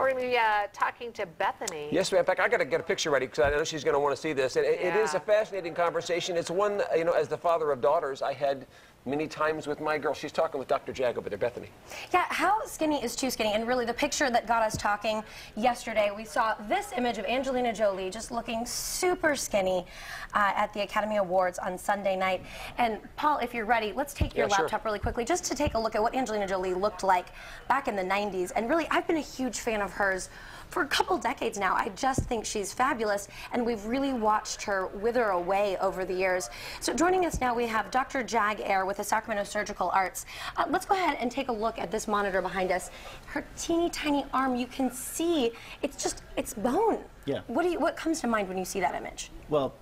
we're going to be talking to Bethany. Yes, ma'am. In fact, I got to get a picture ready because I know she's going to want to see this. And it is a fascinating conversation. It's one, you know, as the father of daughters, I had many times with my girl. She's talking with Dr. Jag over there, Bethany. Yeah, how skinny is too skinny? And really, the picture that got us talking yesterday, we saw this image of Angelina Jolie just looking super skinny at the Academy Awards on Sunday night. And Paul, if you're ready, let's take your laptop really quickly just to take a look at what Angelina Jolie looked like back in the 90s. And really, I've been a huge fan of hers for a couple decades now. I just think she's fabulous, and we've really watched her wither away over the years. So joining us now, we have Dr. Jag Ayer with the Sacramento Surgical Arts. Let's go ahead and take a look at this monitor behind us. Her teeny tiny arm, you can see, it's bone. Yeah. What comes to mind when you see that image? Well,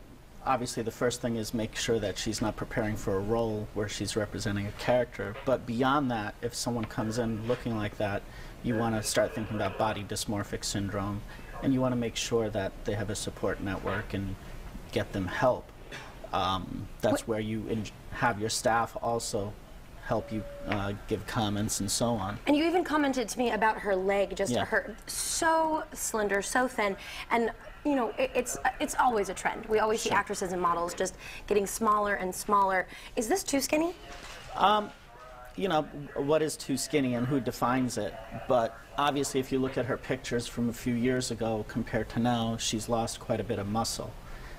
obviously the first thing is make sure that she's not preparing for a role where she's representing a character. But beyond that, if someone comes in looking like that, you want to start thinking about body dysmorphic syndrome, and you want to make sure that they have a support network and get them help. That's where you have your staff also help you give comments and so on. And you even commented to me about her leg, just her so slender, so thin, and you know, it's always a trend. We always see actresses and models just getting smaller and smaller. Is this too skinny? You know, what is too skinny and who defines it? But obviously, if you look at her pictures from a few years ago compared to now, she's lost quite a bit of muscle.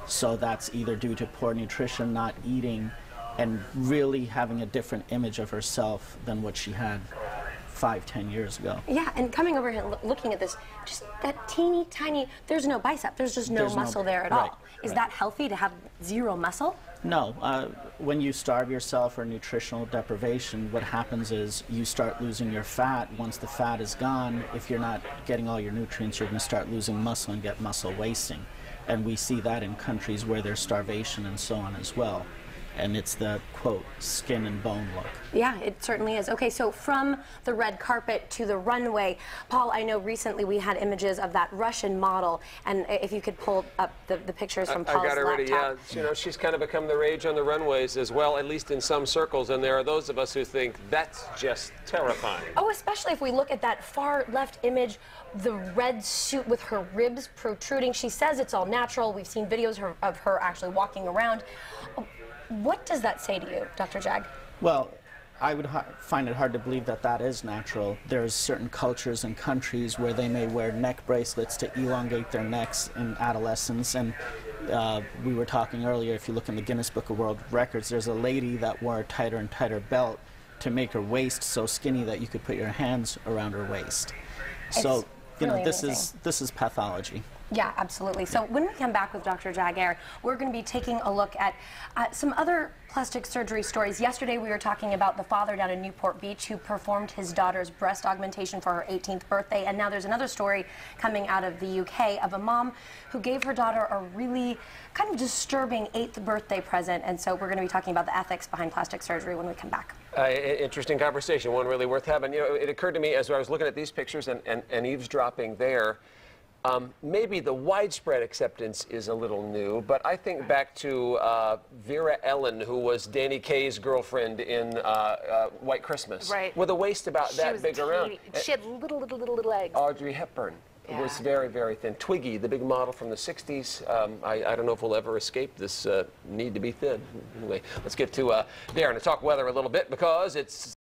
So that's either due to poor nutrition, not eating, and really having a different image of herself than what she had 5-10 years ago. Yeah, and coming over here and looking at this, just that teeny tiny, there's no bicep, there's just no muscle there at all. Is that healthy to have zero muscle? No. When you starve yourself or nutritional deprivation, what happens is you start losing your fat. Once the fat is gone, if you're not getting all your nutrients, you're going to start losing muscle and get muscle wasting. And we see that in countries where there's starvation and so on as well. And it's the, quote, skin and bone look. Yeah, it certainly is. Okay, so from the red carpet to the runway, Paul, I know recently we had images of that Russian model, and if you could pull up the pictures from Paul's laptop. I got it ready, yeah. You know, she's kind of become the rage on the runways as well, at least in some circles, and there are those of us who think that's just terrifying. Oh, especially if we look at that far left image, the red suit with her ribs protruding. She says it's all natural. We've seen videos of her actually walking around. What does that say to you, Dr. Jag? Well, I would find it hard to believe that that is natural. There's certain cultures and countries where they may wear neck bracelets to elongate their necks in adolescence. And we were talking earlier, if you look in the Guinness Book of World Records, there's a lady that wore a tighter and tighter belt to make her waist so skinny that you could put your hands around her waist. So, you know, this is pathology. Yeah, absolutely. So when we come back with Dr. Jag Ayer, we're going to be taking a look at some other plastic surgery stories. Yesterday we were talking about the father down in Newport Beach who performed his daughter's breast augmentation for her 18th birthday, and now there's another story coming out of the UK of a mom who gave her daughter a really kind of disturbing 8th birthday present, and so we're going to be talking about the ethics behind plastic surgery when we come back. Interesting conversation, one really worth having. You know, it occurred to me as I was looking at these pictures and eavesdropping there, maybe the widespread acceptance is a little new, but I think back to Vera Ellen, who was Danny Kaye's girlfriend in White Christmas. Right. With a waist about that big around. She had little legs. Audrey Hepburn. It was very, very thin. Twiggy, the big model from the 60s. I don't know if we'll ever escape this need to be thin. Anyway, let's get to Darren to talk weather a little bit because it's